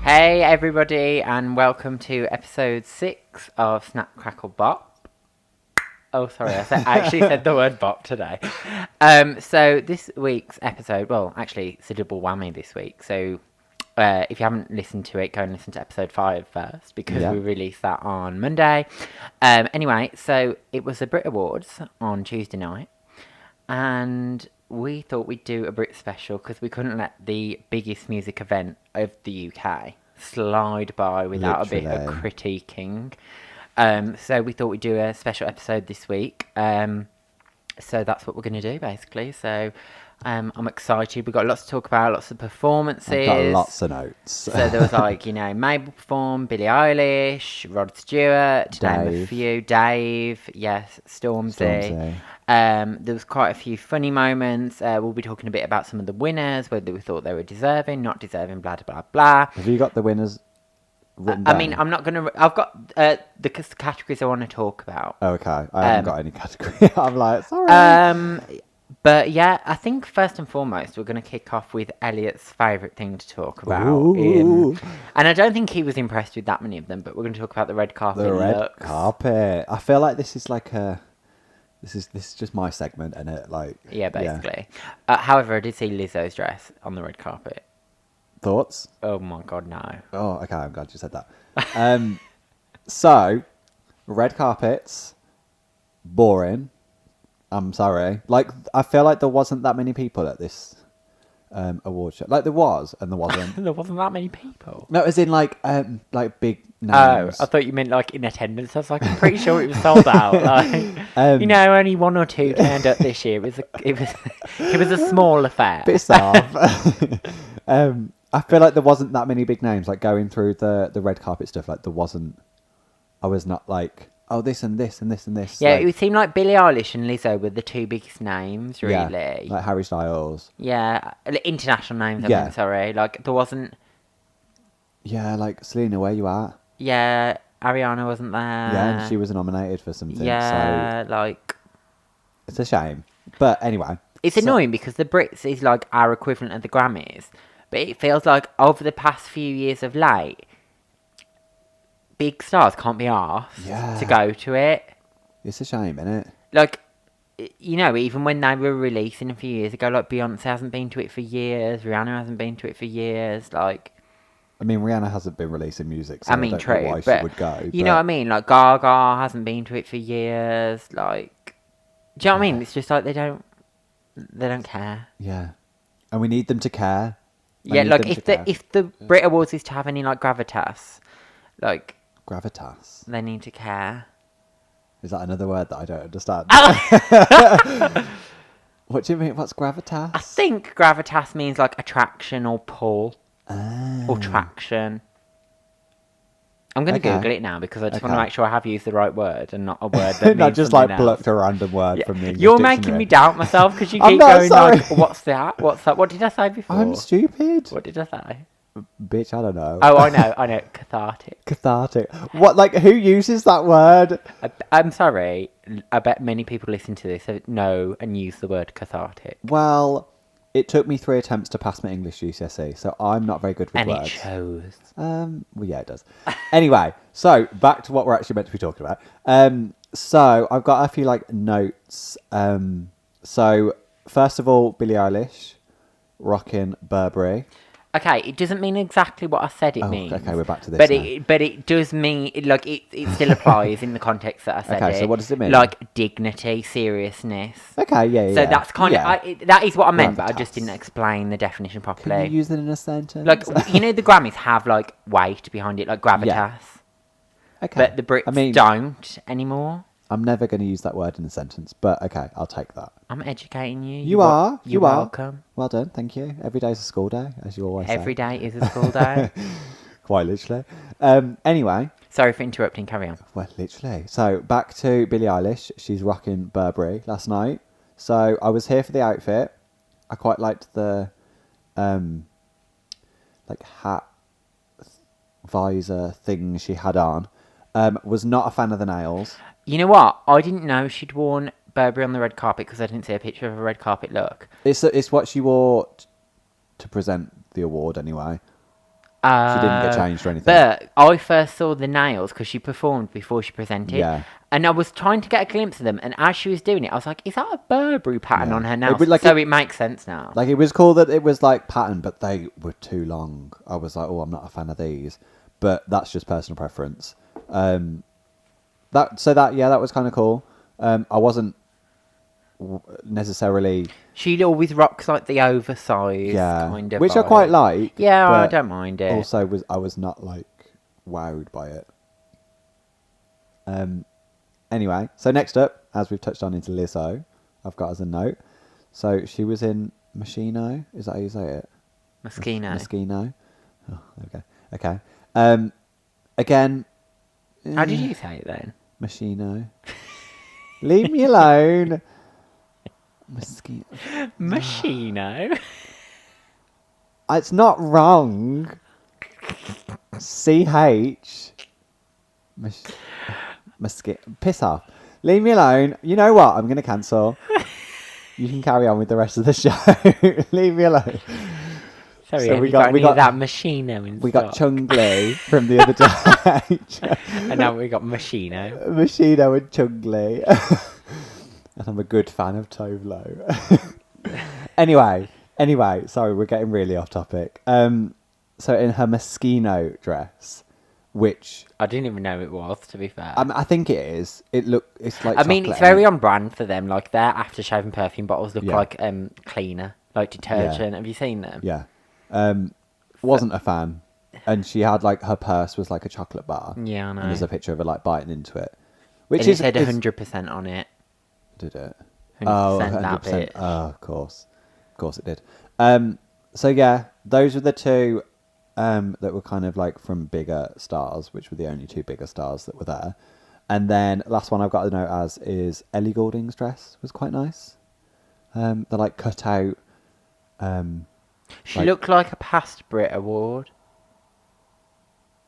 Hey everybody, and welcome to episode 6 of Snap Crackle Bop. Oh, sorry, I actually said the word bop today. So this week's episode, well, actually, it's a double whammy this week. So if you haven't listened to it, go and listen to episode 5 first, because we released that on Monday. Anyway, so it was the BRIT Awards on Tuesday night, and we thought we'd do a BRIT special because we couldn't let the biggest music event of the UK slide by without a bit of critiquing. So we thought we'd do a special episode this week. So that's what we're going to do, basically. So I'm excited. We've got lots to talk about, lots of performances. I've got lots of notes. So there was Mabel performed, Billie Eilish, Rod Stewart, to name a few, Dave, yes, Stormzy. There was quite a few funny moments. We'll be talking a bit about some of the winners, whether we thought they were deserving, not deserving, blah, blah, blah. Have you got the winners written down? I mean, I'm not going to... I've got the categories I want to talk about. Okay, I haven't got any category. I'm like, sorry. But yeah, I think first and foremost, we're going to kick off with Elliot's favourite thing to talk about. And I don't think he was impressed with that many of them, but we're going to talk about the red carpet. The red carpet. I feel like this is like a... This is just my segment, and it yeah, basically. Yeah. However, I did see Lizzo's dress on the red carpet. Thoughts? Oh my god, no. Oh, okay. I'm glad you said that. So, red carpets, boring. I'm sorry. I feel like there wasn't that many people at this award show. There was, and there wasn't. There wasn't that many people. No, as in big names. Oh, I thought you meant in attendance. I was I'm pretty sure it was sold out. Only one or two turned up this year. It was a small affair. Bit soft. I feel like there wasn't that many big names. Going through the red carpet stuff, there wasn't. I was not this and this and this and this. Yeah, it would seem like Billie Eilish and Lizzo were the two biggest names, really. Yeah, like Harry Styles. Yeah, international names. I mean, sorry. There wasn't. Yeah, Selena, where you at? Yeah, Ariana wasn't there. Yeah, and she was nominated for something. Yeah, so it's a shame. But anyway. It's annoying because the Brits is our equivalent of the Grammys. But it feels like over the past few years of late, big stars can't be asked to go to it. It's a shame, isn't it? Even when they were releasing a few years ago, Beyonce hasn't been to it for years, Rihanna hasn't been to it for years, I mean, Rihanna hasn't been releasing music, so I don't know why she would go. You know what I mean? Gaga hasn't been to it for years, do you know what I mean? It's just they don't care. Yeah. And we need them to care. If the Brit Awards is to have any gravitas, gravitas, they need to care. Is that another word that I don't understand? What do you mean? What's gravitas? I think gravitas means attraction or pull or traction. I'm going to Google it now because I just want to make sure I have used the right word and not a word that not means just plucked a random word from the English You're dictionary. making me doubt myself because you keep going what's that? What's that? What did I say before? I'm stupid. What did I say? Bitch, I don't know. Oh, I know. Cathartic. Cathartic. What? Who uses that word? I'm sorry. I bet many people listen to this know and use the word cathartic. Well, it took me 3 attempts to pass my English GCSE, so I'm not very good with words. And it shows. Well, yeah, it does. Anyway, so back to what we're actually meant to be talking about. So I've got a few notes. So first of all, Billie Eilish, rocking Burberry. Okay, it doesn't mean exactly what I said it means. Okay, we're back to this But it does mean, it still applies in the context that I said it. Okay, so what does it mean? Dignity, seriousness. Okay, yeah. So that's kind of, that is what I meant, but I just didn't explain the definition properly. Can you use it in a sentence? The Grammys have, weight behind it, gravitas. Yeah. Okay. But the Brits don't anymore. I'm never going to use that word in a sentence, but okay, I'll take that. I'm educating you. You are. You're welcome. Well done, thank you. Every day's a school day, as you always say. Every day is a school day. Quite literally. Anyway. Sorry for interrupting, carry on. Well, literally. So, back to Billie Eilish. She's rocking Burberry last night. So, I was here for the outfit. I quite liked the, hat visor thing she had on. Was not a fan of the nails. You know what? I didn't know she'd worn Burberry on the red carpet because I didn't see a picture of a red carpet look. It's what she wore to present the award anyway. She didn't get changed or anything. But I first saw the nails because she performed before she presented. Yeah. And I was trying to get a glimpse of them, and as she was doing it, I was like, is that a Burberry pattern Yeah. on her nails? It makes sense now. Like, it was cool that it was, like, patterned, but they were too long. I was like, oh, I'm not a fan of these. But that's just personal preference. That was kind of cool. I wasn't necessarily... She always rocks, like, the oversized kind of which vibe. I quite like. Yeah, I don't mind it. Also, I was not, like, wowed by it. Anyway, so next up, as we've touched on, is Lizzo. I've got as a note. So she was in Moschino. Is that how you say it? Moschino. Moschino. Oh, okay. Okay. Again. How did you say it then? Moschino. Leave me alone. Moschino. It's not wrong. CH. Piss off. Leave me alone. You know what? I'm going to cancel. You can carry on with the rest of the show. Leave me alone. Sorry, so we got that Moschino in We stock. got Chungli from the other day. And now we got Moschino. Moschino and Chungli. And I'm a good fan of Tovlo. Anyway, sorry, we're getting really off topic. So in her Moschino dress, which I didn't even know it was, to be fair. I think it is. It's like. I mean, it's very on brand for them. Like their aftershave and perfume bottles look like cleaner, like detergent. Yeah. Have you seen them? Yeah. Wasn't a fan, and she had like her purse was like a chocolate bar. Yeah, I know. And there's a picture of her like biting into it, which and it said 100% on it. Did it? 100% that bit. Oh, of course it did. So yeah, those were the two that were kind of like from bigger stars, which were the only two bigger stars that were there. And then last one I've got to note as is Ellie Goulding's dress was quite nice. The like cut out. She looked like a past BRIT Award.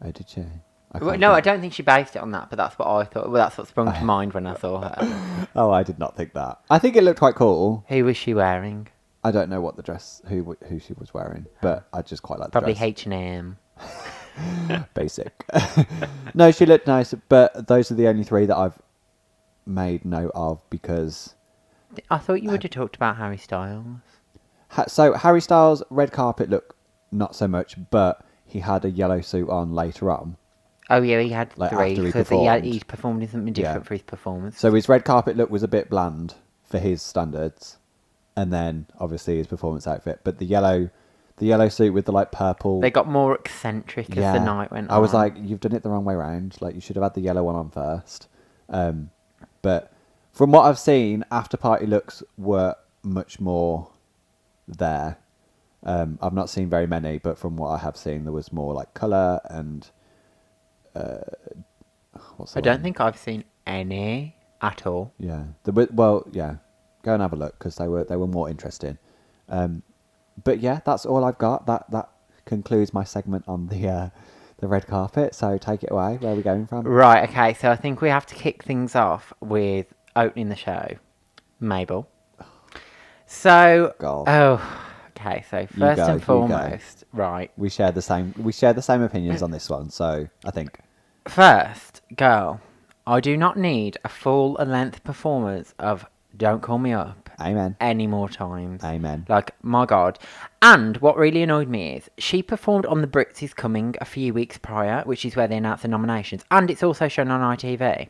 Oh, did she? I don't think she based it on that, but that's what I thought. Well, that's what sprung to mind when I saw her. Oh, I did not think that. I think it looked quite cool. Who was she wearing? I don't know what the dress, who she was wearing, but I just quite like the Probably dress. H&M. Basic. No, she looked nice, but those are the only three that I've made note of because... I thought you would have talked about Harry Styles. So Harry Styles' red carpet look, not so much, but he had a yellow suit on later on. Oh yeah, he had Like, three after he because performed. he performed in something different for his performance. So his red carpet look was a bit bland for his standards, and then obviously his performance outfit. But the yellow suit with the like purple. They got more eccentric as the night went on. I was like, you've done it the wrong way round. Like you should have had the yellow one on first. But from what I've seen, after party looks were much more there. I've not seen very many, but from what I have seen, there was more like colour and. I don't think I've seen any at all. Yeah. Go and have a look because they were more interesting. But yeah, that's all I've got. That concludes my segment on the red carpet. So take it away. Where are we going from? Right. Okay. So I think we have to kick things off with opening the show, Mabel. So. God. Oh. Okay. So first and foremost, right. We share the same opinions on this one. So I think. First, girl, I do not need a full length performance of Don't Call Me Up. Amen. Any more times. Amen. Like, my God. And what really annoyed me is she performed on The Brits Is Coming a few weeks prior, which is where they announced the nominations. And it's also shown on ITV.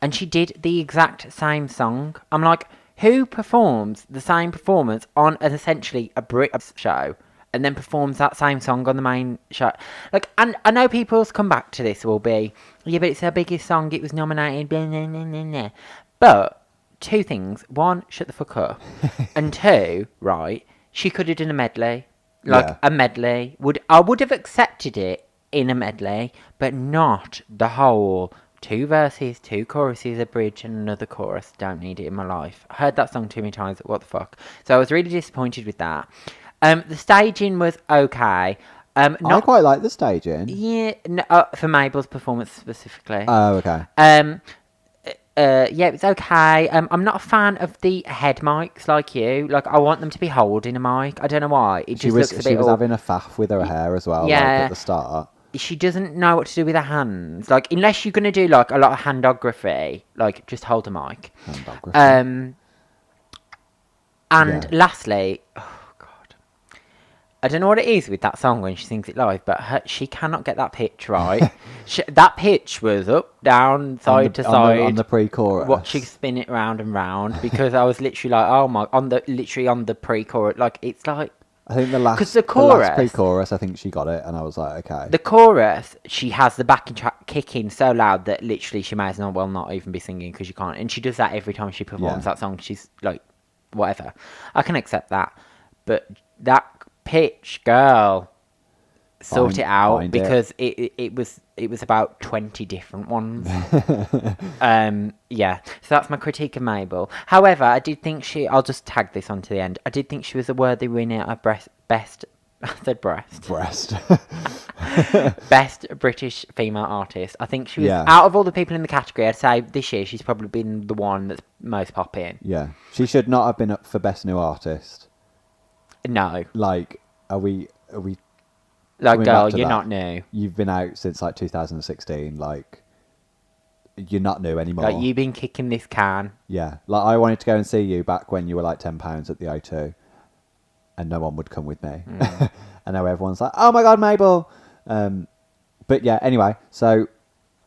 And she did the exact same song. I'm like, who performs the same performance on essentially a Brit show and then performs that same song on the main show? Like, and I know people's come back to this will be, yeah, but it's her biggest song, it was nominated, blah, blah, blah, blah, blah. But two things. One, shut the fuck up. And two, right, she could have done a medley. Like, a medley. I would have accepted it in a medley, but not the whole 2 verses, 2 choruses, a bridge, and another chorus. Don't need it in my life. I heard that song too many times. What the fuck? So I was really disappointed with that. The staging was okay. I quite like the staging. Yeah, no, for Mabel's performance specifically. Oh, okay. Yeah, it was okay. I'm not a fan of the head mics like you. Like, I want them to be holding a mic. I don't know why. It just looks a bit. She was having a faff with her hair as well, like yeah. at the start. She doesn't know what to do with her hands. Like, unless you're gonna do like a lot of handography, like just hold a mic. Handography. And Yeah. lastly, oh god, I don't know what it is with that song when she sings it live, but she cannot get that pitch right. That pitch was up, down, side to side on the pre-chorus. Watching spin it round and round because I was literally like, oh my, on the pre-chorus, like it's like. I think the last pre-chorus, I think she got it, and I was like, okay. The chorus, she has the backing track kicking so loud that literally she may as well not even be singing because you can't. And she does that every time she performs that song. She's like, whatever. I can accept that. But that pitch, girl, sort it out because it was about 20 different ones. Yeah. So that's my critique of Mabel. However, I did think I'll just tag this onto the end. I did think she was a worthy winner of best. I said breast. Best British female artist. I think she was out of all the people in the category. I'd say this year she's probably been the one that's most popping. Yeah, she should not have been up for best new artist. No. Like, are we? Like, girl, you're not new. You've been out since like 2016. Like, you're not new anymore. Like, you've been kicking this can. Yeah. Like, I wanted to go and see you back when you were like £10 at the O2, and no one would come with me. And now everyone's like, "Oh my god, Mabel!" But yeah. Anyway, so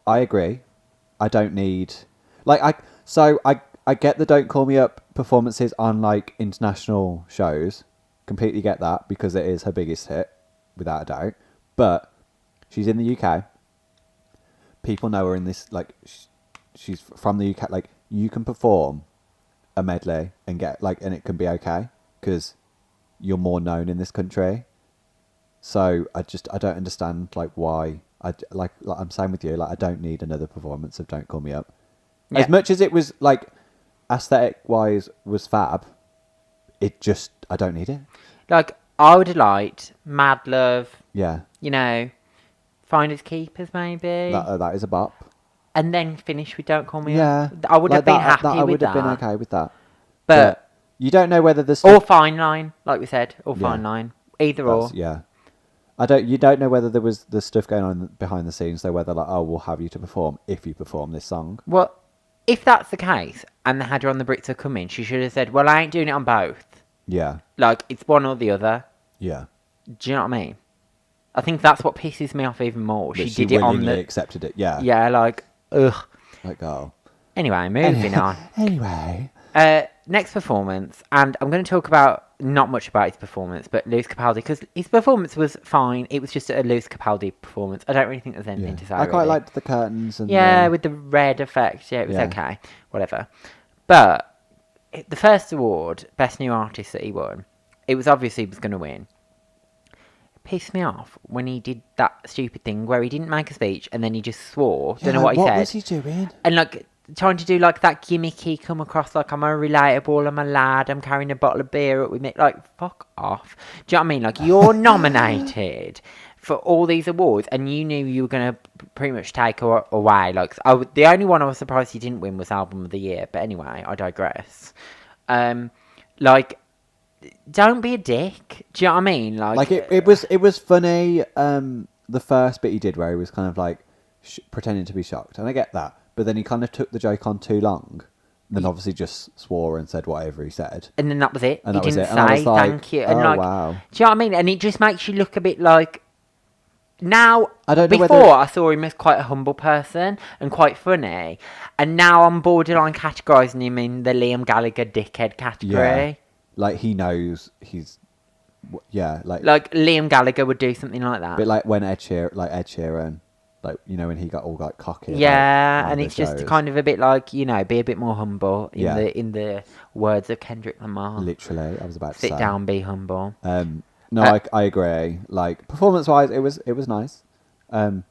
I agree. I don't need I get the "Don't Call Me Up" performances on like international shows. Completely get that because it is her biggest hit. Without a doubt, but she's in the UK. People know her in this, like, she's from the UK. Like, you can perform a medley and get and it can be okay because you're more known in this country. So I don't understand why I'm saying with you, I don't need another performance of "Don't Call Me Up." Yeah. As much as it was aesthetic wise was fab, I don't need it. I would have liked Mad Love. Yeah. You know, Finders Keepers maybe. That is a bop. And then finish with "Don't Call Me Up." Yeah. I would have been happy with that. I would have been okay with that. But you don't know whether the or Fine Line, like we said, or Fine Line. Either or. Yeah. You don't know whether there was the stuff going on behind the scenes, though, whether we'll have you to perform if you perform this song. Well, if that's the case, and they had her on the Brits Are Coming, she should have said, well, I ain't doing it on both. Yeah. It's one or the other. Yeah. Do you know what I mean? I think that's what pisses me off even more. She did it on the... accepted it, yeah. Yeah, ugh. Oh. Anyway, moving on. Anyway. Next performance, and I'm going to talk about, not much about his performance, but Lewis Capaldi, because his performance was fine. It was just a Lewis Capaldi performance. I don't really think there's anything to say. I quite liked the curtains. And with the red effect. Yeah, it was okay. Whatever. But the first award, Best New Artist that he won, it was obvious he was going to win. It pissed me off when he did that stupid thing where he didn't make a speech and then he just swore. Don't know what he said. What was he doing? And trying to do that gimmicky come across I'm a relatable, I'm a lad, I'm carrying a bottle of beer up with me. Fuck off. Do you know what I mean? You're nominated for all these awards and you knew you were going to pretty much take away. The only one I was surprised he didn't win was Album of the Year. But anyway, I digress. Don't be a dick. Do you know what I mean? It was funny. The first bit he did where he was kind of pretending to be shocked, and I get that. But then he kind of took the joke on too long. Then obviously just swore and said whatever he said. And then that was it. And he didn't say thank you. And wow. Do you know what I mean? And it just makes you look a bit now, I don't know before I saw him as quite a humble person and quite funny. And now I'm borderline categorising him in the Liam Gallagher dickhead category. Yeah. He knows he's... Yeah, Liam Gallagher would do something like that. But when Ed Sheeran... when he got all cocky. Yeah, and it's just kind of a bit be a bit more humble in the words of Kendrick Lamar. Literally, I was about to say. Sit down, be humble. No, I agree. Performance-wise, it was nice. A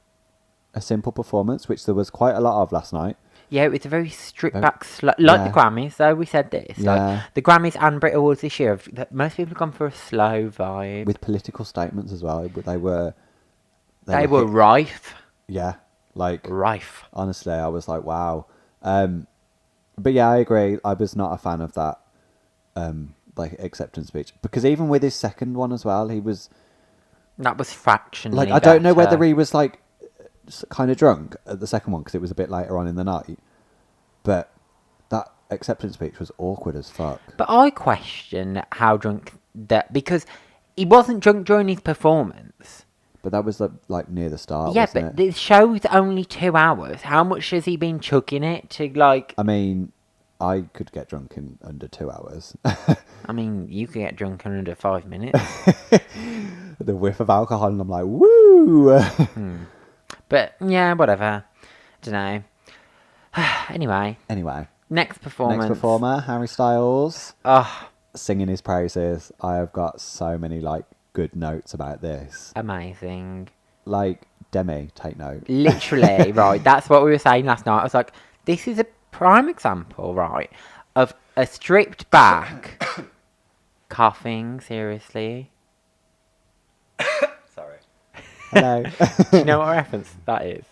simple performance, which there was quite a lot of last night. Yeah, it was a very stripped back, the Grammys. Though we said this, the Grammys and BRIT Awards this year, most people have gone for a slow vibe with political statements as well. They were rife. Yeah, rife. Honestly, I was like, wow. But yeah, I agree. I was not a fan of that, like acceptance speech, because even with his second one as well, he was That was fractionally like, I don't know whether better. he was like kind of drunk at the second one because it was a bit later on in the night, but that acceptance speech was awkward as fuck. But I question how drunk that, because he wasn't drunk during his performance. But that was like near the start, Yeah, wasn't but it? the show's only 2 hours. How much has he been chugging it to, like... I mean, I could get drunk in under 2 hours. I mean, you could get drunk in under 5 minutes. The whiff of alcohol, and I'm like, woo! But, yeah, whatever. Don't know. Anyway, Anyway, next performance. next performer, Harry Styles, Oh, singing his praises. I have got so many like good notes about this. amazing. Like, Demi, take note. Literally, right, that's what we were saying last night. I was like, this is a prime example, right, of a stripped back coughing, seriously. Sorry. Hello. Do you know what reference that is?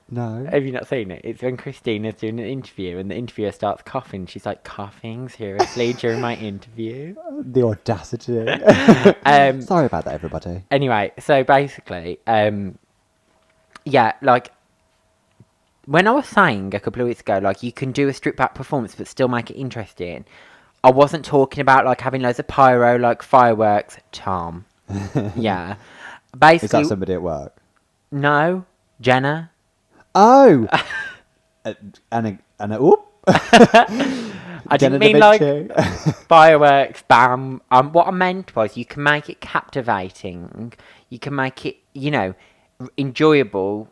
No. Have you not seen it? It's when Christina's doing an interview and the interviewer starts coughing. She's like, coughing, seriously, during my interview. The audacity. Sorry about that, everybody. Anyway, so basically, yeah, like, when I was saying a couple of weeks ago, like, you can do a stripped back performance but still make it interesting, I wasn't talking about, like, having loads of pyro, like, fireworks, Tom. Yeah. Basically, Is that somebody at work? no, Jenna. Oh! and a whoop. I didn't mean, like, fireworks, bam. What I meant was you can make it captivating. You can make it, you know, enjoyable,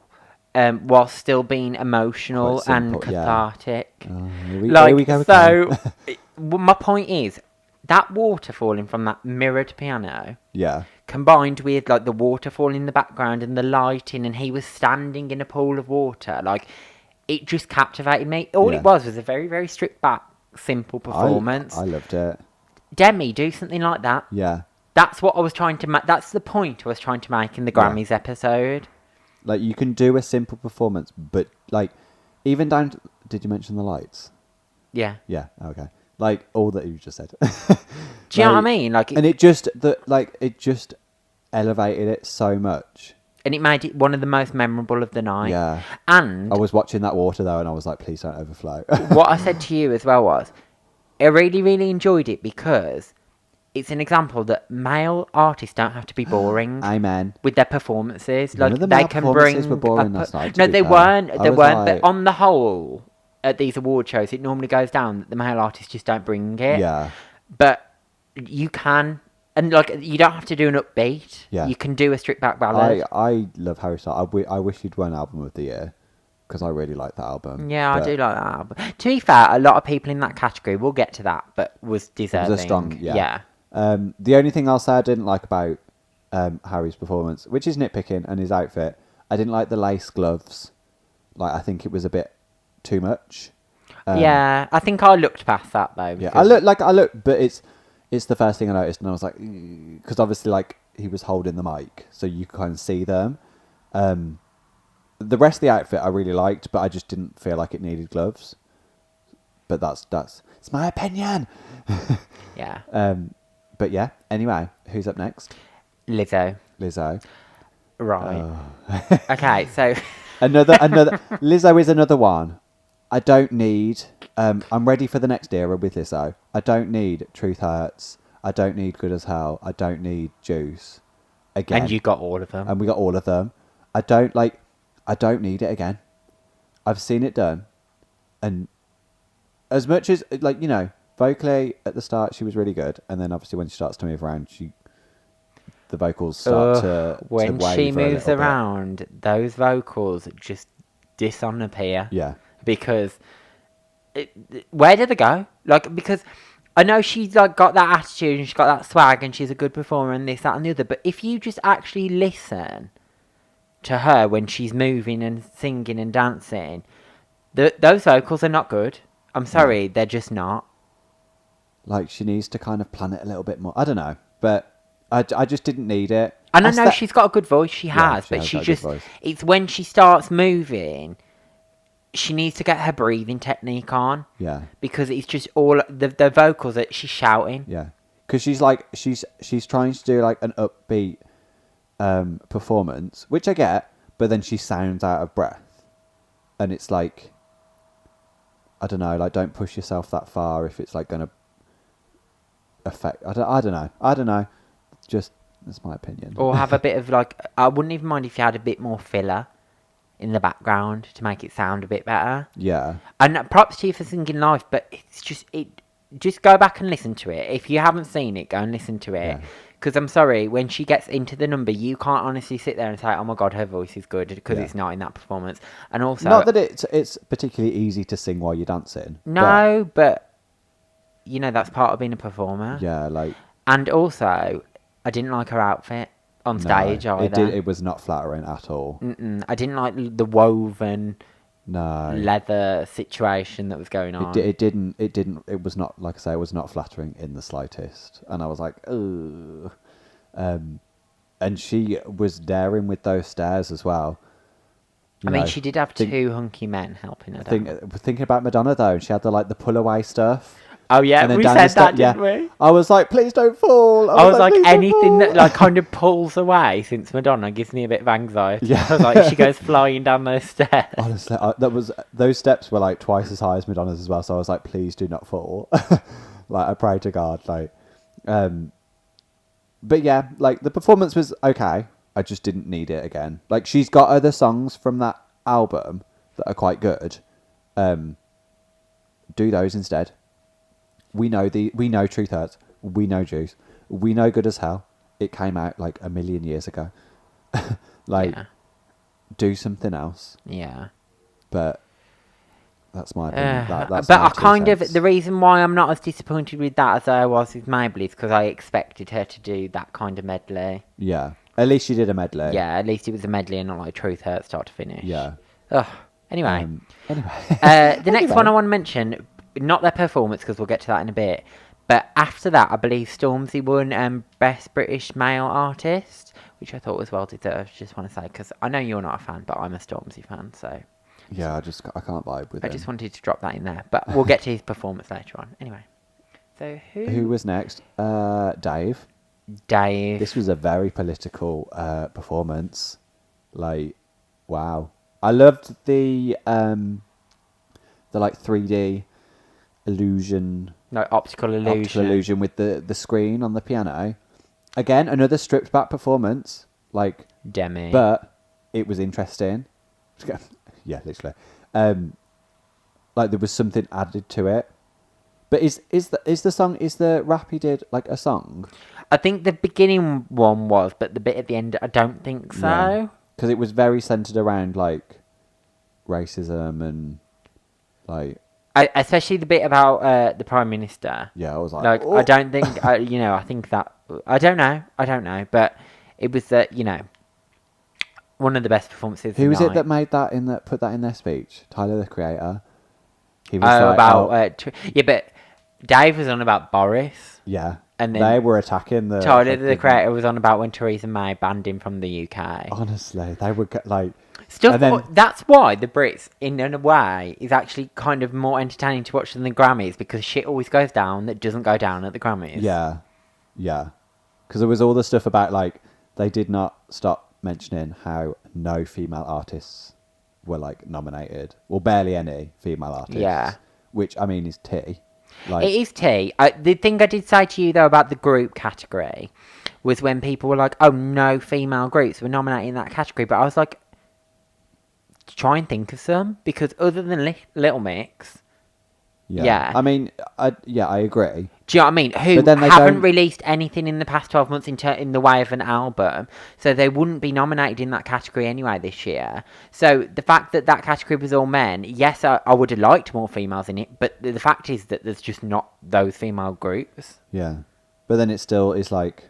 while still being emotional Quite and simple, yeah. cathartic. Here we Like, go so, again. my point is, that water falling from that mirrored piano, Yeah. combined with, like, the waterfall in the background and the lighting, and he was standing in a pool of water, like, it just captivated me. All Yeah. it was a very, very stripped back, simple performance. I loved it. Demi, do something like that. Yeah. That's what I was trying to that's the point I was trying to make in the Grammys episode. Like, you can do a simple performance, but, like, even down to, did you mention the lights? Yeah. Yeah, okay. Like, all that you just said. Do you know what I mean? Like, And it just, it just elevated it so much. and it made it one of the most memorable of the night. Yeah. And I was watching that water, though, and I was like, please don't overflow. what I said to you as well was, I really, really enjoyed it because it's an example that male artists don't have to be boring. Amen. With their performances. None Like, of the they male can performances bring were boring last night, to No, be they fair. weren't. I They was weren't. like- But on the whole, at these award shows, it normally goes down that the male artists just don't bring it. Yeah. But you can, and like, you don't have to do an upbeat. Yeah. You can do a stripped back ballad. I love Harry Styles. I wish he'd won Album of the Year, because I really like that album. Yeah, I But do like that album. To be fair, a lot of people in that category, we'll get to that, but was deserving. It was a strong, Yeah. The only thing I'll say I didn't like about Harry's performance, which is nitpicking, and his outfit, I didn't like the lace gloves. Like, I think it was a bit too much. Yeah, I think I looked past that though. Yeah, because- I look, but it's the first thing I noticed, and I was like, because obviously, like, he was holding the mic, so you can kind of see them. The rest of the outfit I really liked, but I just didn't feel like it needed gloves. But that's it's my opinion. Yeah. But yeah. Anyway, who's up next? Lizzo. Lizzo. Right. Okay, so Another Lizzo is another one. I don't need. I'm ready for the next era with Lizzo. I don't need Truth Hurts. I don't need Good as Hell. I don't need Juice. Again. and you got all of them. And we got all of them. I don't need it again. I've seen it done. And as much as, like, you know, vocally at the start she was really good, and then obviously when she starts to move around, the vocals start to when waver she a moves little bit. around, those vocals just disappear. Yeah. Because where did they go? Like, because I know she's like got that attitude and she's got that swag and she's a good performer and this, that, and the other. But if you just actually listen to her when she's moving and singing and dancing, those vocals are not good. I'm sorry, they're just not. Like, she needs to kind of plan it a little bit more. I don't know, but I just didn't need it. And I That's know that- she's got a good voice. She Yeah, has, she but has she got a good just voice. it's when she starts moving. she needs to get her breathing technique on. Yeah. Because it's just all the vocals that she's shouting. Yeah. Because she's trying to do like an upbeat performance, which I get, but then she sounds out of breath, and it's like, I don't know, like don't push yourself that far if it's like gonna affect. I don't know. Just that's my opinion. Or have a bit of like, I wouldn't even mind if you had a bit more filler in the background to make it sound a bit better. Yeah. And props to you for singing live, but it's just just go back and listen to it. If you haven't seen it, go and listen to it. Because I'm sorry, when she gets into the number, you can't honestly sit there and say, "Oh my god, her voice is good," because it's not in that performance. And also, not that it's particularly easy to sing while you're dancing. No, but you know that's part of being a performer. Yeah, like. And also, I didn't like her outfit on stage either. It was not flattering at all. I didn't like the woven leather situation that was going on. It was not, like I say, it was not flattering in the slightest. And I was like, ugh. And she was daring with those stairs as well. I mean, she did have two hunky men helping her. Thinking about Madonna though, she had the pull away stuff. Oh yeah, we said that, didn't we? I was like, please don't fall. I was like anything that like kind of pulls away since Madonna gives me a bit of anxiety. Yeah. I was like, she goes flying down those stairs. Honestly, those steps were like twice as high as Madonna's as well. So I was like, please do not fall. Like I pray to God. Like, but yeah, like the performance was okay. I just didn't need it again. Like she's got other songs from that album that are quite good. Do those instead. We know Truth Hurts. We know Juice. We know Good as Hell. It came out like a million years ago. Do something else. Yeah. But that's my opinion. That's but my I kind cents. of the reason why I'm not as disappointed with that as I was with Mabel is because I expected her to do that kind of medley. Yeah. At least she did a medley. Yeah. At least it was a medley and not like Truth Hurts start to finish. Yeah. Ugh. Anyway. The next one I want to mention. Not their performance, because we'll get to that in a bit. But after that, I believe Stormzy won Best British Male Artist, which I thought was well deserved. Just want to say, because I know you're not a fan, but I'm a Stormzy fan, so... Yeah, I can't vibe with him. I just wanted to drop that in there. But we'll get to his performance later on. Anyway. So Who was next? Dave. Dave. This was a very political performance. Like, wow. I loved the like 3D... illusion, no, optical illusion with the screen on the piano. Again, another stripped back performance, like Demi, but it was interesting. Yeah, literally. Like there was something added to it. But is the rap he did like a song? I think the beginning one was, but the bit at the end, I don't think so. Because it was very centered around like racism and like. Especially the bit about the Prime Minister. Yeah, I was like oh. I don't think, I think that, I don't know, but it was, one of the best performances. Who was it that made that put that in their speech? Tyler, the Creator. He was but Dave was on about Boris. Yeah. And then they were attacking the... Tyler, the Creator was on about when Theresa May banned him from the UK. Honestly, they were like... That's why the Brits, in a way, is actually kind of more entertaining to watch than the Grammys, because shit always goes down that doesn't go down at the Grammys. Yeah. Yeah. Because there was all the stuff about, like, they did not stop mentioning how no female artists were, like, nominated. Well, barely any female artists. Yeah. Which, I mean, is tea. Like, it is tea. The thing I did say to you, though, about the group category was when people were like, oh, no female groups were nominated in that category. But I was like... try and think of some, because other than Little Mix, I mean, I agree. Do you know what I mean? Who haven't released anything in the past 12 months in the way of an album, so they wouldn't be nominated in that category anyway this year. So the fact that category was all men, yes, I would have liked more females in it, but the fact is that there's just not those female groups. Yeah, but then it still is like,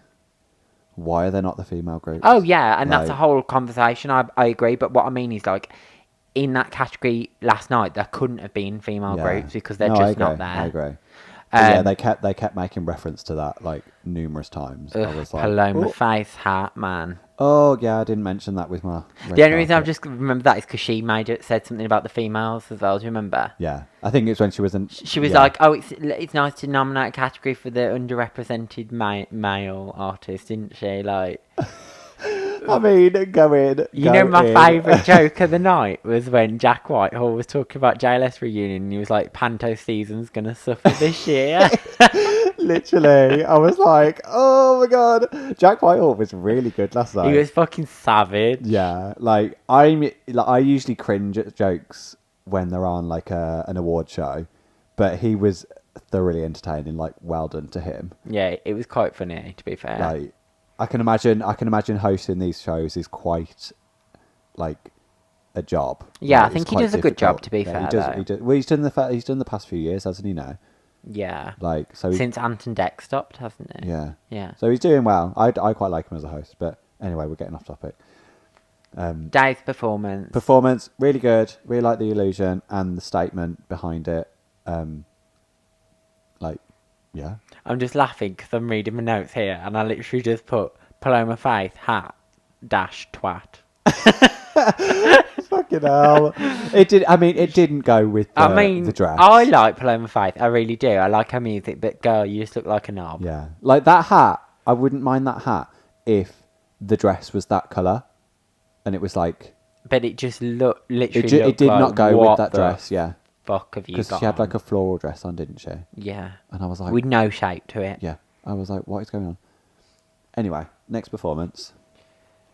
why are there not the female groups? Oh yeah, and that's a whole conversation. I agree, but what I mean is like, in that category last night, there couldn't have been female groups because they're just not there. I agree. Yeah, they kept making reference to that like numerous times. I was like, Paloma face hat, man. Oh yeah, I didn't mention that with my red The only reason I've carpet. just remembered that is because she said something about the females as well. Do you remember? Yeah, I think it's when she was in. She was Yeah, like, "Oh, it's nice to nominate a category for the underrepresented male artist," didn't she? Like, I mean, go in, you go know, my in. favourite joke of the night was when Jack Whitehall was talking about JLS reunion. And he was like, "Panto season's gonna suffer this year." Literally, I was like, oh my god, Jack Whitehall was really good last He night. was fucking savage. Yeah, I usually cringe at jokes when they're on like an award show, but he was thoroughly entertaining. Like, well done to him. Yeah, it was quite funny, to be fair. Like, I can imagine hosting these shows is quite like a job. Yeah, Like, I think it's he quite does a good job, difficult. to be Yeah, fair, he does. though. He does. Well, he's done the past few years, hasn't he? Now, Yeah. like, so he, Since Anton Deck stopped, hasn't it? yeah, Yeah. so he's doing well. I quite like him as a host, but anyway, we're getting off topic. Dave's performance. Performance really good. Really like the illusion and the statement behind it. Like, yeah, I'm just laughing because I'm reading my notes here and I literally just put Paloma Faith, hat, dash, twat. fucking hell. It did. I mean, it didn't go with I mean, the dress. I like Paloma Faith. I really do. I like her music, but girl, you just look like a knob. Yeah, like that hat. I wouldn't mind that hat if the dress was that color, and it was like But it just looked it. literally. It did like, not go what with that the dress. Yeah, Fuck have you because got? she had like on? a floral dress on, didn't she? Yeah. And I was like, With no shape to it. yeah. I was like, what is going on? Anyway, next performance.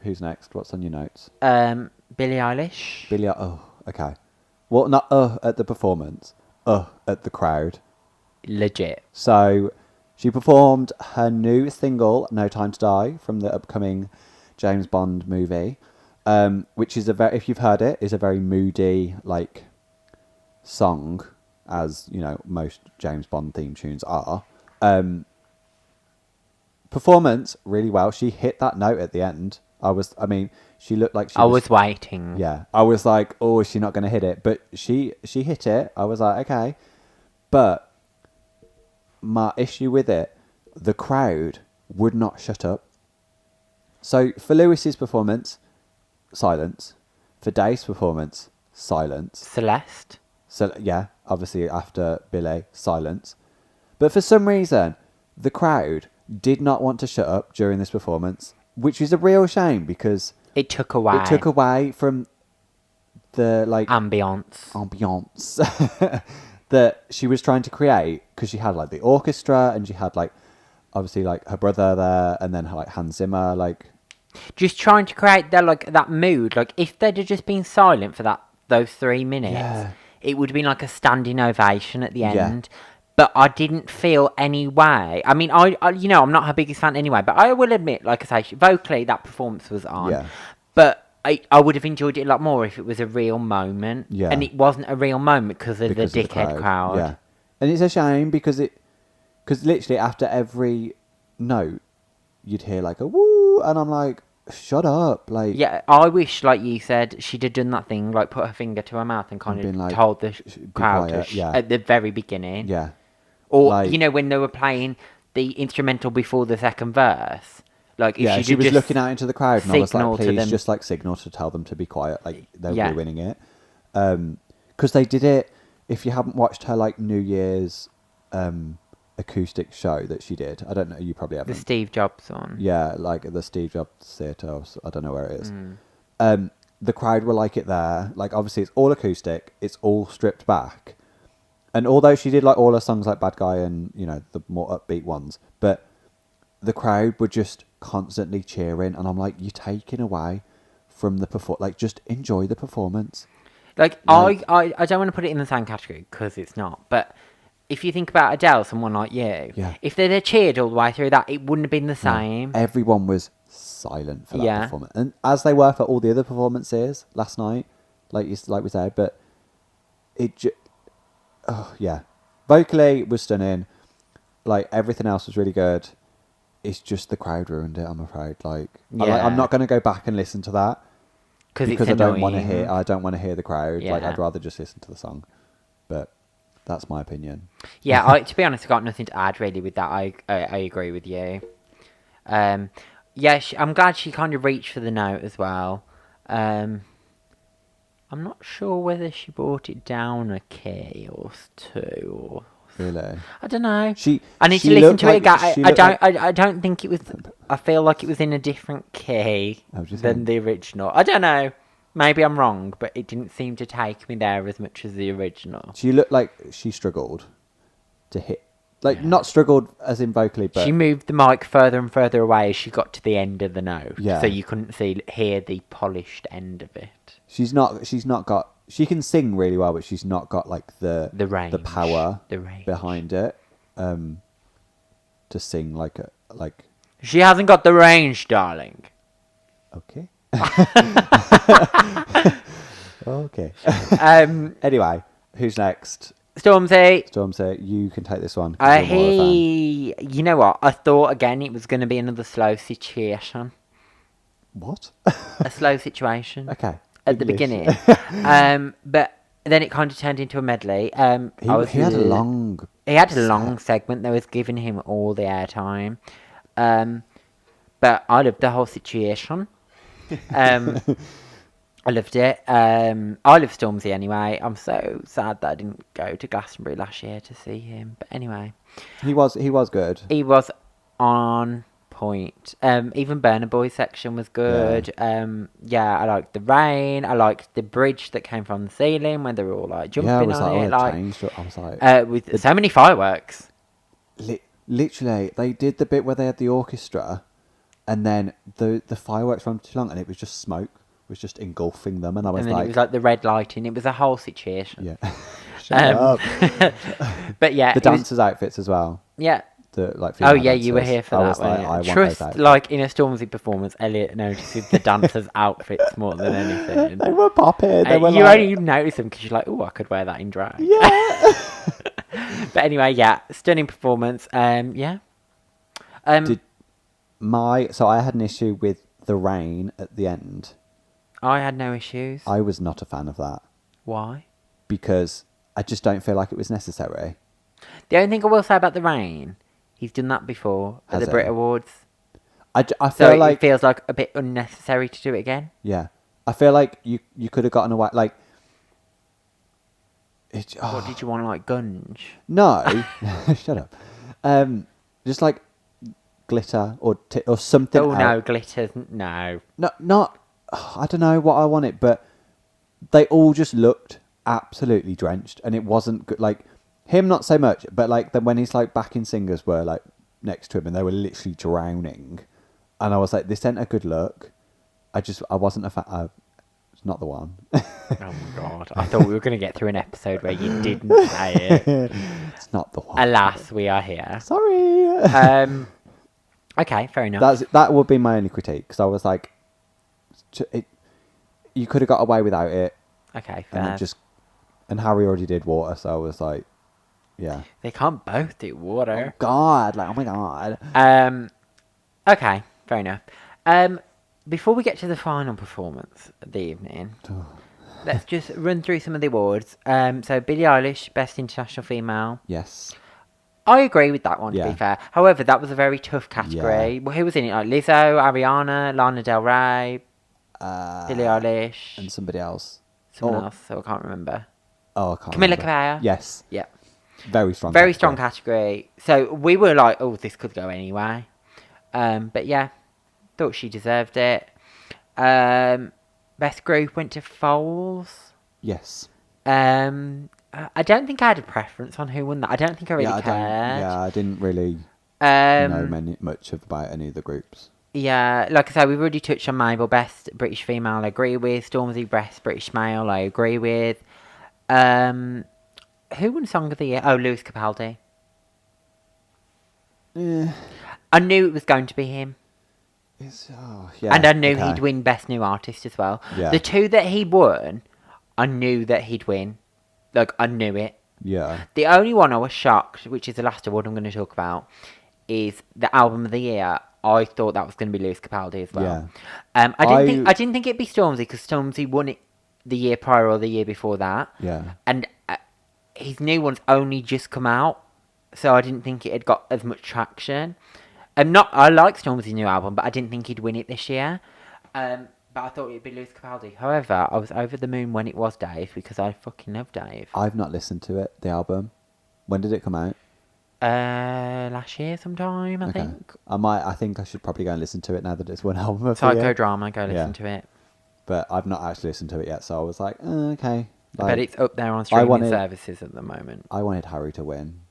Who's next? What's on your notes? Billie Eilish. Billie. Oh, okay. Well, not at the performance. At the crowd. Legit. So, she performed her new single, "No Time to Die," from the upcoming James Bond movie, which is if you've heard it, is a very moody like song, as you know most James Bond theme tunes are. Performance really well. She hit that note at the end. I mean, she looked like I was waiting. yeah. I was like, oh, is she not going to hit it? But she hit it. I was like, okay. But my issue with it, the crowd would not shut up. So for Lewis's performance, silence. For Dave's performance, silence. Celeste. So yeah, obviously after Billy, silence. But for some reason, the crowd did not want to shut up during this performance, which is a real shame because It took away. it took away from the like ambience. ambiance that she was trying to create, because she had like the orchestra and she had like obviously like her brother there and then like Hans Zimmer, like Just trying to create that mood. Like if they'd have just been silent for those 3 minutes, Yeah. it would have been like a standing ovation at the Yeah. end. But I didn't feel any way. I mean, I I'm not her biggest fan anyway. But I will admit, like I say, vocally that performance was on. Yeah. But I would have enjoyed it a lot more if it was a real moment. Yeah. And it wasn't a real moment because of because the of dickhead crowd. Yeah, and it's a shame because literally after every note you'd hear like a woo, and I'm like, shut up, like Yeah, I wish, like you said, she'd have done that thing, like put her finger to her mouth and kind been of like, told the be crowd quiet, yeah. at the very beginning. yeah. Or, like- when they were playing the instrumental before the second verse. Like, if Yeah, she was just looking out into the crowd, and I was signal like, to please, them. just like signal to tell them to be quiet, like they're Yeah. ruining it. Because they did it. If you haven't watched her like New Year's acoustic show that she did, I don't know, you probably The haven't. Steve Jobs one. Yeah, like at the Steve Jobs Theatre, or I don't know where it is. Mm. The crowd were like it there. Like obviously it's all acoustic, it's all stripped back. And although she did like all her songs like Bad Guy and, you know, the more upbeat ones, but the crowd were just constantly cheering, and I'm like, you're taking away from the like just enjoy the performance. Like, Like- I don't want to put it in the same category because it's not. But if you think about Adele, someone like you, Yeah. if they'd have cheered all the way through that, it wouldn't have been the same. Everyone was silent for that Yeah. performance, and as they were for all the other performances last night, like we said. But oh yeah, vocally it was stunning. Like everything else was really good. It's just the crowd ruined it, I'm afraid. Like, Yeah. I'm not going to go back and listen to that because it's I don't want to annoying. hear. I don't want to hear the crowd. Like, Yeah. I'd rather just listen to the song. But that's my opinion. Yeah, to be honest, I've got nothing to add really with that. I agree with you. yeah, I'm glad she kind of reached for the note as well. I'm not sure whether she brought it down a key or two, or Really? I don't know. She. I need to She listen looked to it like. again. She I looked don't. like. I don't think it was. I feel like it was in a different key How do you than think? the original. I don't know. Maybe I'm wrong, but it didn't seem to take me there as much as the original. She looked like she struggled to hit. Like, Yeah. not struggled as in vocally, but. She moved the mic further and further away as she got to the end of the note, Yeah. so you couldn't hear the polished end of it. She's not got. She can sing really well, but she's not got like the range, the power the range behind it to sing like. She hasn't got the range, darling. Okay. Okay. Anyway, who's next? Stormzy. Stormzy, you can take this one. 'Cause you're more of a fan. You know what? I thought again it was going to be another slow situation. What? A slow situation. Okay. At the English. beginning. But then it kind of turned into a medley. He had a long. He had a long segment that was giving him all the airtime. But I loved the whole situation. I loved it. I love Stormzy anyway. I'm so sad that I didn't go to Glastonbury last year to see him. But anyway, He was good. he was on point. Even Burna Boy's section was good. Yeah, I liked the rain. I liked the bridge that came from the ceiling when they were all like jumping Yeah, I was on like, it. oh, it changed. I was like, with so many fireworks. literally, they did the bit where they had the orchestra, and then the fireworks ran too long, and it was just smoke was just engulfing them, and I was And then like, it was like the red lighting. It was a whole situation. yeah, shut up. But yeah, The dancers' outfits as well. Yeah. The like. Oh female yeah, you were dancers. here for I that. was like, I want those Trust, outfits. like in a Stormzy performance, Elliot notices the dancers' outfits more than anything. They were popping. They were you like, only notice them because you're like, oh, I could wear that in drag. yeah. But anyway, yeah, stunning performance. Yeah. So I had an issue with the rain at the end. I had no issues. I was not a fan of that Why? because I just don't feel like it was necessary. The only thing I will say about the rain, he's done that before at Has the BRIT he? Awards. I So feel it like feels like a bit unnecessary to do it again. yeah, I feel like you could have gotten away like. What did you want, like gunge? No, shut up. Just like glitter or something. Oh no, else. glitters, no. No, not. I don't know what I wanted, but they all just looked absolutely drenched, and it wasn't good. Like him, not so much, but like then when his like backing singers were like next to him, and they were literally drowning, and I was like, this ain't a good look. I wasn't a fan. It's not the one. Oh my god, I thought we were going to get through an episode where you didn't say it. It's not the one. Alas, we are here. Sorry. Okay, fair enough. That would be my only critique because I was like, you could have got away without it, Okay, and fair. it just and Harry already did water, so I was like, yeah. They can't both do water. God, like oh my god. Okay, fair enough. Before we get to the final performance of the evening, let's just run through some of the awards. So Billie Eilish, Best International Female. Yes. I agree with that one, to Yeah. be fair. However, that was a very tough category. Well, who was in it? Like Lizzo, Ariana, Lana Del Rey, Billie Eilish, And somebody else. someone else, so I can't remember. Oh, I can't Camila remember. Cabello. Yes. Yeah. Very strong. Very strong category. So we were like, oh, this could go anyway. But yeah, thought she deserved it. Best group went to Foals. Yes. I don't think I had a preference on who won that. I don't think I really cared. I didn't really know much about any of the groups. Yeah, like I said, we've already touched on Mabel, Best British Female, I agree with. Stormzy, Best British Male, I agree with. Who won Song of the Year? Oh, Lewis Capaldi. I knew it was going to be him. And I knew he'd win Best New Artist as well. Yeah. The two that he won, I knew that he'd win. Like, I knew it. Yeah. The only one I was shocked, which is the last award I'm going to talk about, is the Album of the Year. I thought that was going to be Lewis Capaldi as well. Yeah. I didn't think it'd be Stormzy because Stormzy won it the year prior or the year before that. Yeah. And his new one's only just come out, so I didn't think it had got as much traction. Not. I like Stormzy's new album, but I didn't think he'd win it this year. But I thought it'd be Lewis Capaldi. However, I was over the moon when it was Dave because I fucking love Dave. I've not listened to it, the album. When did it come out? Last year sometime, I think. I think I should probably go and listen to it now that it's one album of the year. Psychodrama, go listen to it. But I've not actually listened to it yet, so I was like, okay. I bet it's up there on streaming services at the moment. I wanted Harry to win.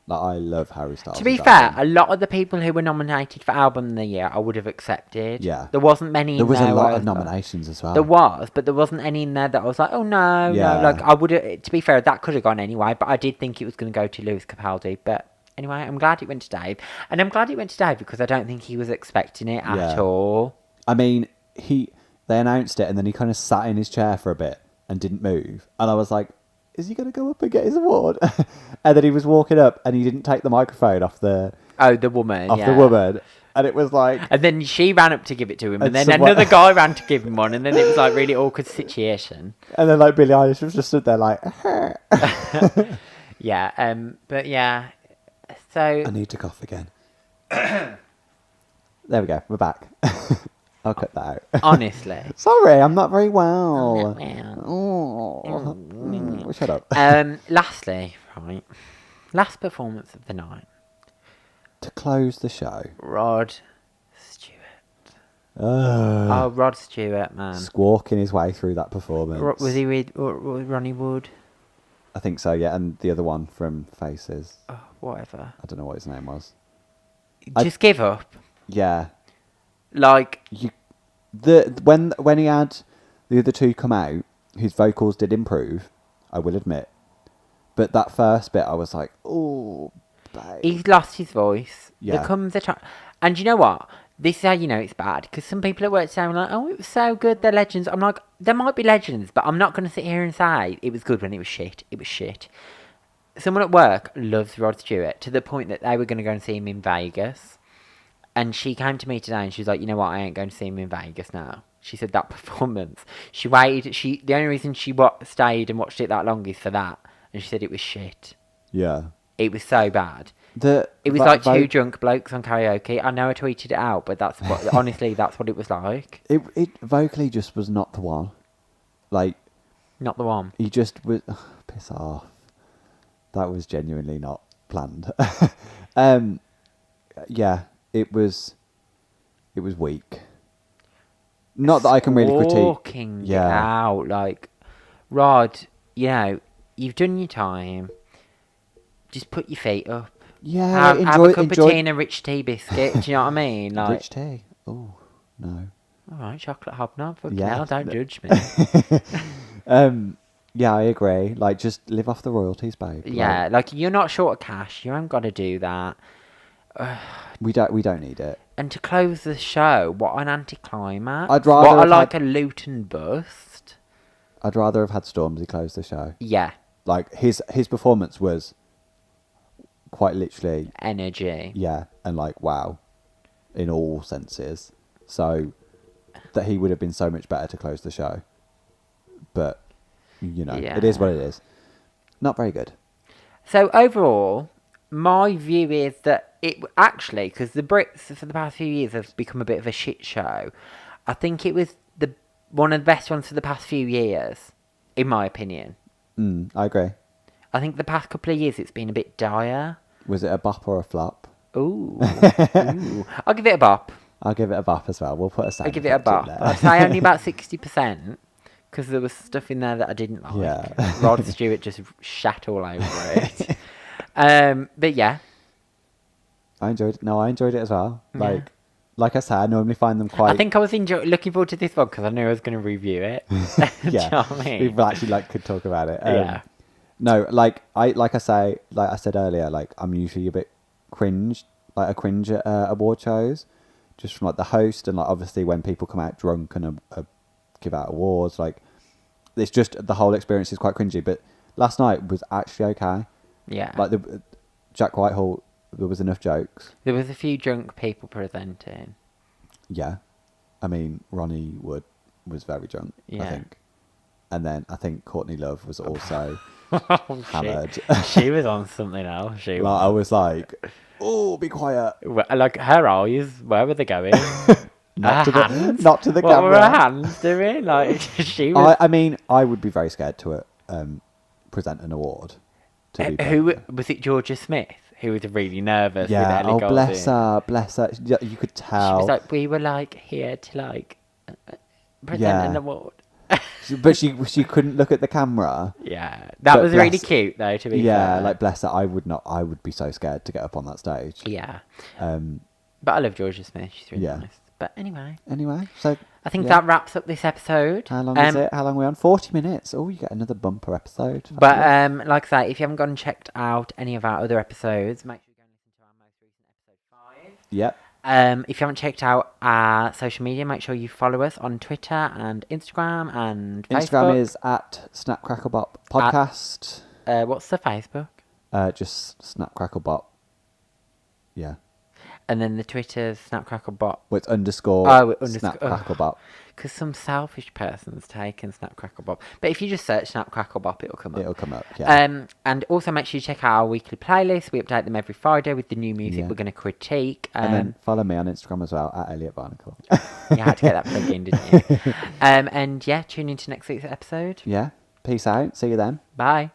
Like, I love Harry Styles. To be fair, a lot of the people who were nominated for Album of the Year, I would have accepted. Yeah. There wasn't many There in was there. a lot of nominations as well. There was, but there wasn't any in there that I was like, oh no, no. Like, I would have, to be fair, that could have gone anyway, but I did think it was going to go to Lewis Capaldi. But anyway, I'm glad it went to Dave. And I'm glad it went to Dave because I don't think he was expecting it at all. I mean, they announced it and then he kind of sat in his chair for a bit and didn't move. And I was like, is he going to go up and get his award? And then he was walking up and he didn't take the microphone off the... Oh, the woman, the woman. And it was like... And then she ran up to give it to him. And then another guy ran to give him one. And then it was like really awkward situation. And then like Billie Eilish was just stood there like... Yeah, but yeah. So... I need to cough again. There we go. We're back. I'll cut that out. Honestly. Sorry, I'm not very well. Shut up. Lastly, right. Last performance of the night. To close the show. Rod Stewart. Oh, Rod Stewart, man. Squawking his way through that performance. Was he with Ronnie Wood? I think so, yeah. And the other one from Faces. Oh, whatever. I don't know what his name was. Just give up. Yeah. Like... When he had the other two come out, his vocals did improve, I will admit. But that first bit, I was like, oh, babe. He's lost his voice. Yeah. There comes a time... And you know what? This is how you know it's bad. Because some people at work say, like, oh, it was so good, they're legends. I'm like, there might be legends, but I'm not going to sit here and say it was good when it was shit. It was shit. Someone at work loves Rod Stewart to the point that they were going to go and see him in Vegas. And she came to me today and she was like, you know what, I ain't going to see him in Vegas now. She said that performance. She waited. The only reason she stayed and watched it that long is for that. And she said it was shit. Yeah. It was so bad. It was like two drunk blokes on karaoke. I know I tweeted it out, but that's what, honestly, that's what it was like. It vocally just was not the one. Like... Not the one. He just was... piss off. That was genuinely not planned. Yeah. It was weak. Not that I can really critique. Walking out, like, Rod, you know, you've done your time. Just put your feet up. Yeah, have a cup of tea and a rich tea biscuit. Do you know what I mean? Like, rich tea? Oh, no. All right, chocolate hobnob. Fucking hell, don't judge me. Yeah, I agree. Like, just live off the royalties, babe. Yeah, like you're not short of cash. You haven't got to do that. We don't need it. And to close the show, what an anticlimax. I'd rather a Luton bust. I'd rather have had Stormzy close the show. Yeah. Like his performance was quite literally energy. Yeah, and like wow, in all senses. So that he would have been so much better to close the show. But you know, It is what it is. Not very good. So overall, my view is that it actually, because the Brits for the past few years have become a bit of a shit show, I think it was one of the best ones for the past few years, in my opinion. I agree. I think the past couple of years it's been a bit dire. Was it a bop or a flop? Ooh. I'll give it a bop. I'll give it a bop as well. We'll put a sound I'll give it a bop. I'd say only about 60%, because there was stuff in there that I didn't like. Yeah. Rod Stewart just shat all over it. But yeah. I enjoyed it as well. Like I said, I normally find them quite... I think I was looking forward to this one because I knew I was going to review it. Yeah. Do you know what I mean? People actually could talk about it. Yeah. No, like I said earlier, like I'm usually a bit cringe at award shows, just from like the host and like obviously when people come out drunk and give out awards, like it's just the whole experience is quite cringy. But last night was actually okay. Yeah. Like Jack Whitehall, there was enough jokes. There was a few drunk people presenting. Yeah. I mean, Ronnie Wood was very drunk, I think. And then I think Courtney Love was also... hammered. She was on something else. She Like, I was. was like, oh, be quiet. Like her eyes, where were they going? Not Her to hands? not to the What were her camera. hands doing? Like she was. I mean, I would be very scared to present an award. To be Who perfect. was it? Georgia Smith, who was really nervous Yeah. with Ellie Oh, Goulding. bless her. You could She tell. was like, we were like here to like present Yeah. an award. But she couldn't look at the camera. Yeah, that But was really bless- cute though. To be Yeah, fair. like bless her. I would not. I would be so scared to get up on that stage. Yeah, Um. but I love Georgia Smith. She's really Yeah. nice. But anyway, Anyway, so I think yeah. that wraps up this episode. How long is it? How long are we on? 40 minutes. Oh, you get another bumper episode. But Fabulous. like I say, if you haven't gone and checked out any of our other episodes, make sure you go and listen to our most recent episode 5. Yep. If you haven't checked out our social media, make sure you follow us on Twitter and Instagram and Instagram Facebook. is at Snapcracklebot Podcast. What's the Facebook? Just Snapcracklebot. Yeah. And then the Twitter's Snapcracklebot. Well, it's underscore. Oh, underscore. Snapcracklebot. Because some selfish person's taken Snapcracklebop. But if you just search Snapcracklebop, it'll come up. It'll come up. Yeah. And also make sure you check out our weekly playlist. We update them every Friday with the new music Yeah. we're going to critique. And then follow me on Instagram as well at Elliot Barnacle. You had to get that plug in, didn't you? And yeah, tune into next week's episode. Yeah. Peace out. See you then. Bye.